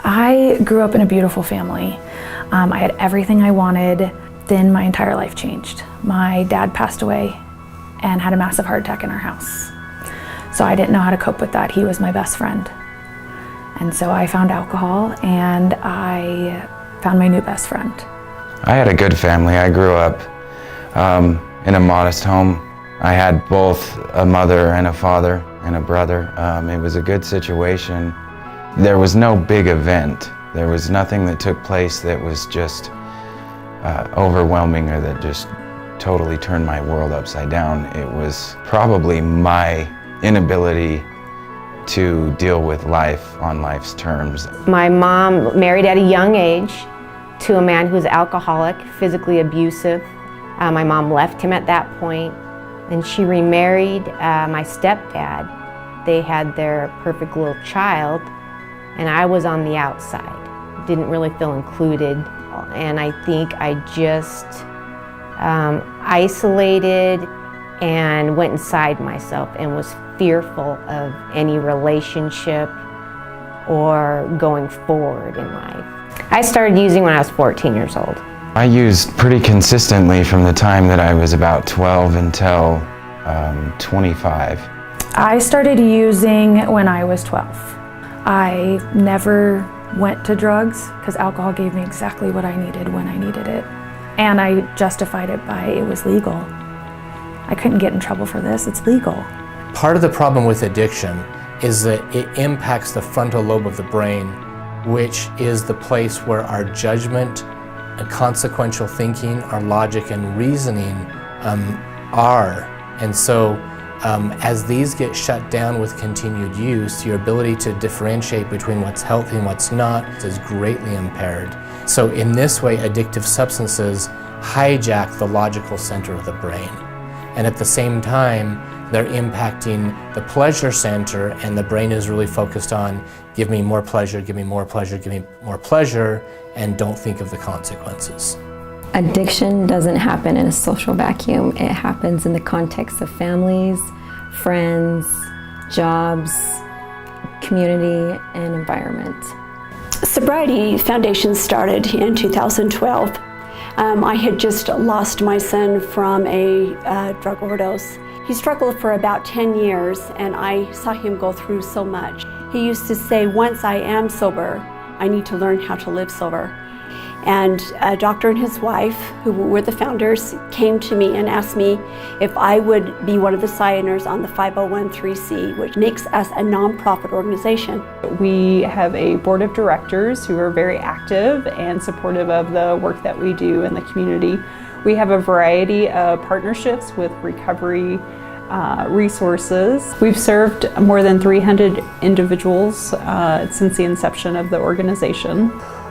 I grew up in a beautiful family. I had everything I wanted. Then my entire life changed. My dad passed away and had a massive heart attack in our house. So I didn't know how to cope with that. He was my best friend. And so I found alcohol and I found my new best friend. I had a good family. I grew up in a modest home. I had both a mother and a father and a brother. It was a good situation. There was no big event. There was nothing that took place that was just overwhelming or that just totally turned my world upside down. It was probably my inability to deal with life on life's terms. My mom married at a young age to a man who was alcoholic, physically abusive. My mom left him at that point, and she remarried my stepdad. They had their perfect little child, and I was on the outside. Didn't really feel included, and I think I just isolated and went inside myself and was fearful of any relationship or going forward in life. I started using when I was 14 years old. I used pretty consistently from the time that I was about 12 until 25. I started using when I was 12. I never went to drugs because alcohol gave me exactly what I needed when I needed it. And I justified it by it was legal. I couldn't get in trouble for this, it's legal. Part of the problem with addiction is that it impacts the frontal lobe of the brain, which is the place where our judgment and consequential thinking, our logic and reasoning are. And so as these get shut down with continued use, your ability to differentiate between what's healthy and what's not is greatly impaired. So in this way, addictive substances hijack the logical center of the brain. And at the same time, they're impacting the pleasure center, and the brain is really focused on give me more pleasure, give me more pleasure, give me more pleasure, and don't think of the consequences. Addiction doesn't happen in a social vacuum. It happens in the context of families, friends, jobs, community, and environment. Sobriety Foundation started in 2012. I had just lost my son from a drug overdose. He struggled for about 10 years, and I saw him go through so much. He used to say, once I am sober, I need to learn how to live sober. And a doctor and his wife, who were the founders, came to me and asked me if I would be one of the signers on the 501(c), which makes us a nonprofit organization. We have a board of directors who are very active and supportive of the work that we do in the community. We have a variety of partnerships with recovery resources. We've served more than 300 individuals since the inception of the organization.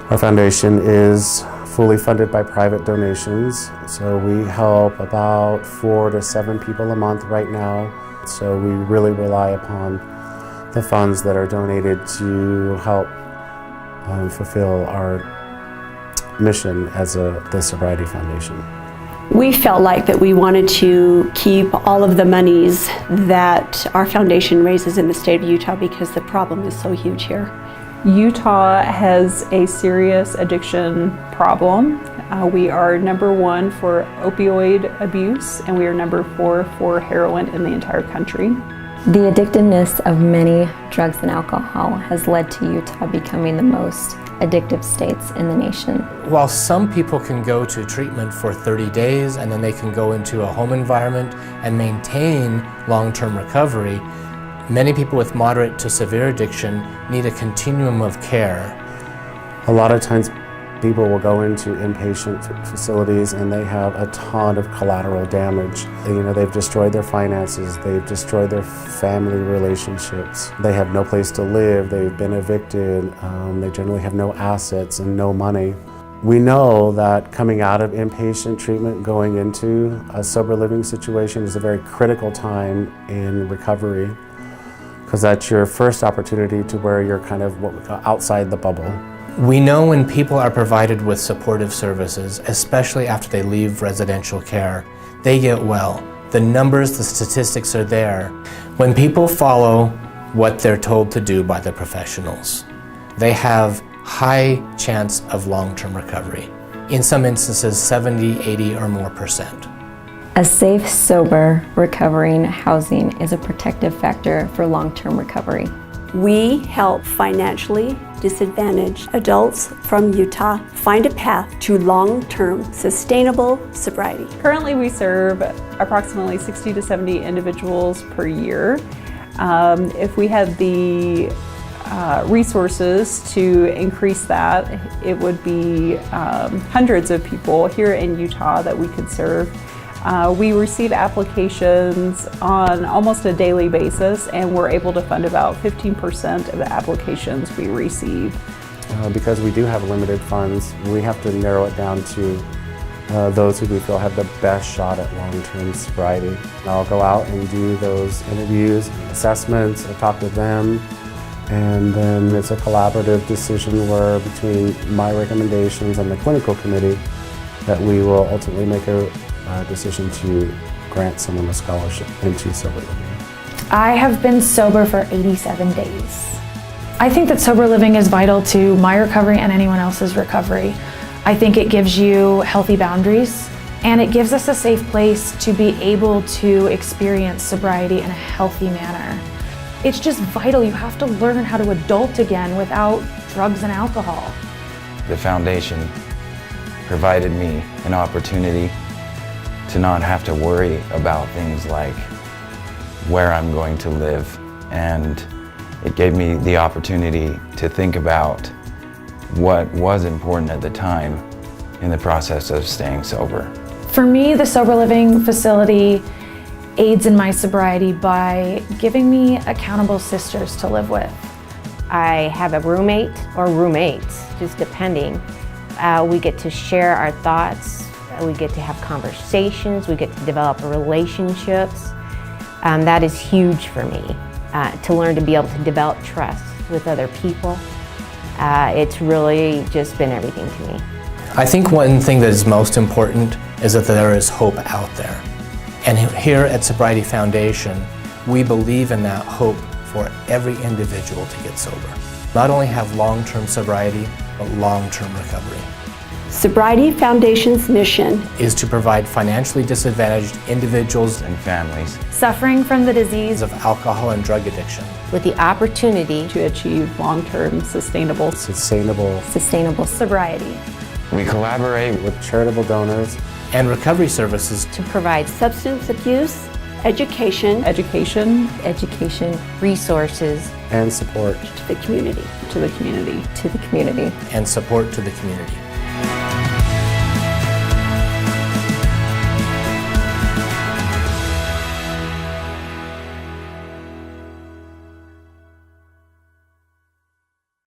Our foundation is fully funded by private donations, so we help about 4 to 7 people a month right now. So we really rely upon the funds that are donated to help fulfill our mission as the Sobriety Foundation. We felt like that we wanted to keep all of the monies that our foundation raises in the state of Utah because the problem is so huge here. Utah has a serious addiction problem. We are #1 for opioid abuse, and we are #4 for heroin in the entire country. The addictiveness of many drugs and alcohol has led to Utah becoming the most addictive states in the nation. While some people can go to treatment for 30 days and then they can go into a home environment and maintain long-term recovery, many people with moderate to severe addiction need a continuum of care. A lot of times people will go into inpatient facilities and they have a ton of collateral damage. They've destroyed their finances, they've destroyed their family relationships, they have no place to live, they've been evicted, they generally have no assets and no money. We know that coming out of inpatient treatment, going into a sober living situation is a very critical time in recovery, because that's your first opportunity to where you're kind of what we call outside the bubble. We know when people are provided with supportive services, especially after they leave residential care, they get well. The numbers, the statistics are there. When people follow what they're told to do by the professionals, they have high chance of long-term recovery. In some instances, 70, 80 or more %. A safe, sober, recovering housing is a protective factor for long-term recovery. We help financially disadvantaged adults from Utah find a path to long-term sustainable sobriety. Currently, we serve approximately 60 to 70 individuals per year. If we had the resources to increase that, it would be hundreds of people here in Utah that we could serve. We receive applications on almost a daily basis, and we're able to fund about 15% of the applications we receive. Because we do have limited funds, we have to narrow it down to those who we feel have the best shot at long-term sobriety. I'll go out and do those interviews, assessments, I talk with them, and then it's a collaborative decision where between my recommendations and the clinical committee that we will ultimately make a decision to grant someone a scholarship into sober living. I have been sober for 87 days. I think that sober living is vital to my recovery and anyone else's recovery. I think it gives you healthy boundaries, and it gives us a safe place to be able to experience sobriety in a healthy manner. It's just vital. You have to learn how to adult again without drugs and alcohol. The foundation provided me an opportunity to not have to worry about things like where I'm going to live, and it gave me the opportunity to think about what was important at the time in the process of staying sober. For me, the sober living facility aids in my sobriety by giving me accountable sisters to live with. I have a roommate or roommates, just depending. We get to share our thoughts, we get to have conversations, we get to develop relationships. That is huge for me, to learn to be able to develop trust with other people. It's really just been everything to me. I think one thing that is most important is that there is hope out there. And here at Sobriety Foundation, we believe in that hope for every individual to get sober. Not only have long-term sobriety, but long-term recovery. Sobriety Foundation's mission Is to provide financially disadvantaged individuals And families. Suffering from the disease of alcohol and drug addiction With the opportunity To achieve long-term sustainable sustainable sobriety. We collaborate with charitable donors and recovery services to provide substance abuse, education education Education resources and support to the community. to the community. to the community. and support to the community.